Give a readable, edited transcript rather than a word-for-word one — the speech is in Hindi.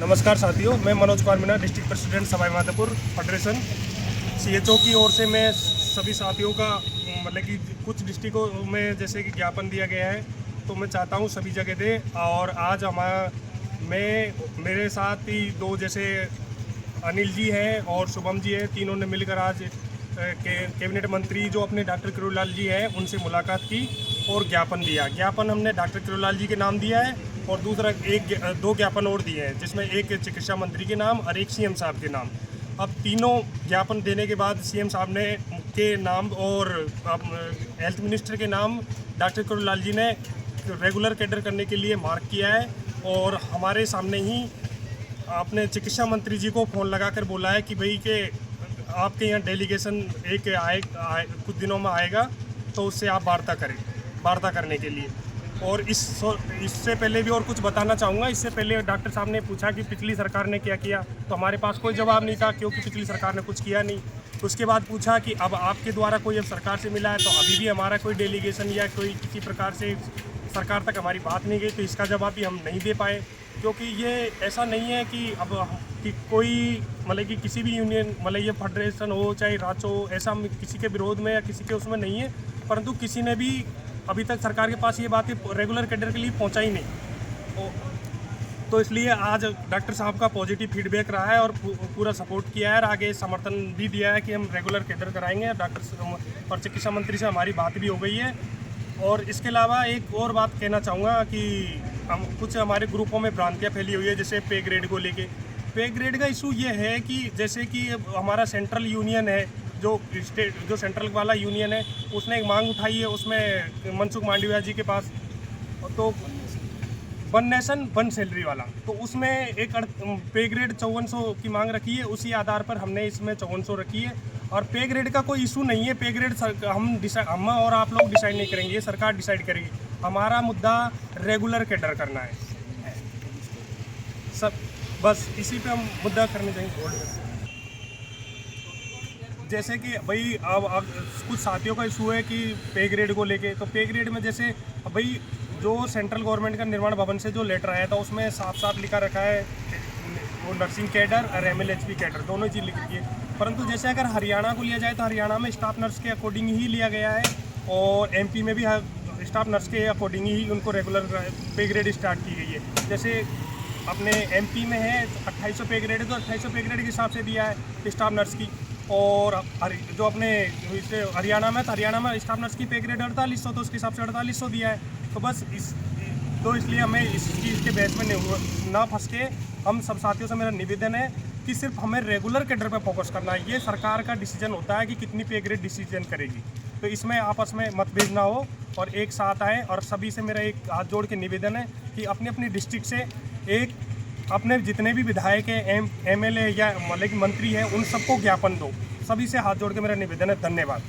नमस्कार साथियों, मैं Manoj Kumar Meena, district president Sawai Madhopur federation CHO की ओर से मैं सभी साथियों का मतलब कि कुछ डिस्ट्रिक्टों में जैसे कि ज्ञापन दिया गया है, तो मैं चाहता हूँ सभी जगह दे। और आज मेरे साथ ही दो जैसे अनिल जी हैं और शुभम जी हैं, तीनों ने मिलकर आज कैबिनेट मंत्री जो अपने डॉक्टर किरोड़ीलाल जी हैं उनसे मुलाकात की और ज्ञापन दिया। ज्ञापन हमने डॉक्टर किरोड़ीलाल जी के नाम दिया है और दूसरा दो ज्ञापन और दिए हैं, जिसमें एक चिकित्सा मंत्री के नाम और एक सीएम साहब के नाम। अब तीनों ज्ञापन देने के बाद सीएम साहब ने के नाम और हेल्थ मिनिस्टर के नाम डॉक्टर किरोड़ीलाल जी ने रेगुलर कैडर करने के लिए मार्क किया है। और हमारे सामने ही आपने चिकित्सा मंत्री जी को फ़ोन लगाकर बोला है कि भाई के आपके यहाँ डेलीगेशन कुछ दिनों में आएगा, तो उससे आप वार्ता करने के लिए। और इससे पहले भी और कुछ बताना चाहूँगा। इससे पहले डॉक्टर साहब ने पूछा कि पिछली सरकार ने क्या किया, तो हमारे पास कोई जवाब नहीं था क्योंकि पिछली सरकार ने कुछ किया नहीं। उसके बाद पूछा कि अब आपके द्वारा कोई अब सरकार से मिला है, तो अभी भी हमारा कोई डेलीगेशन या कोई किसी प्रकार से सरकार तक हमारी बात नहीं गई, तो इसका जवाब भी हम नहीं दे पाए। क्योंकि ये ऐसा नहीं है कि अब कि कोई मतलब कि किसी भी यूनियन मतलब ये फेडरेशन हो चाहे राज्य हो, ऐसा किसी के विरोध में या किसी के उसमें नहीं है, परंतु किसी ने भी अभी तक सरकार के पास ये बातें रेगुलर कैडर के लिए पहुंचाई नहीं। तो इसलिए आज डॉक्टर साहब का पॉजिटिव फीडबैक रहा है और पूरा सपोर्ट किया है और आगे समर्थन भी दिया है कि हम रेगुलर कैडर कराएंगे। डॉक्टर और चिकित्सा मंत्री से हमारी बात भी हो गई है। और इसके अलावा एक और बात कहना चाहूँगा कि हम कुछ हमारे ग्रुपों में भ्रांतियाँ फैली हुई है, जैसे पे ग्रेड को लेके। पे ग्रेड का इशू ये है कि जैसे कि हमारा सेंट्रल यूनियन है, जो सेंट्रल वाला यूनियन है, उसने एक मांग उठाई है, उसमें मनसुख मांडविया जी के पास, तो वन नेशन वन सैलरी वाला, तो उसमें एक पे ग्रेड 5400 की मांग रखी है। उसी आधार पर हमने इसमें 5400 रखी है। और पे ग्रेड का कोई इशू नहीं है। पे ग्रेड हम और आप लोग डिसाइड नहीं करेंगे, ये सरकार डिसाइड करेगी। हमारा मुद्दा रेगुलर कैडर करना है सब, बस इसी पे हम मुद्दा करने चाहिए। जैसे कि भाई अब कुछ साथियों का इशू है कि पे ग्रेड को लेके, तो पे ग्रेड में जैसे भाई जो सेंट्रल गवर्नमेंट का निर्माण भवन से जो लेटर आया था उसमें साफ साफ लिखा रखा है वो नर्सिंग कैडर और MLHP कैडर दोनों चीज़ लिख रखी है। परंतु जैसे अगर हरियाणा को लिया जाए तो हरियाणा में स्टाफ नर्स के अकॉर्डिंग ही लिया गया है और MP में भी स्टाफ नर्स के अकॉर्डिंग ही उनको रेगुलर पे ग्रेड स्टार्ट की गई है। जैसे अपने MP में है 2800 पे ग्रेड है, तो 2800 पे ग्रेड के हिसाब से दिया है स्टाफ नर्स की। और जो अपने हरियाणा में स्टाफ नर्स की पे ग्रेड 4800, तो उसके हिसाब से 4800 दिया है। तो बस इसलिए हमें इस चीज़ के बहस में ना फंस के हम सब साथियों से मेरा निवेदन है कि सिर्फ हमें रेगुलर कैडर पर फोकस करना है। ये सरकार का डिसीजन होता है कि कितनी पे ग्रेड डिसीजन करेगी, तो इसमें आपस में मतभेद ना हो और एक साथ आए। और सभी से मेरा एक हाथ जोड़ के निवेदन है कि अपनी अपनी डिस्ट्रिक्ट से अपने जितने भी विधायक हैं, MLA या मतलब मंत्री हैं, उन सबको ज्ञापन दो। सभी से हाथ जोड़ के मेरा निवेदन है। धन्यवाद।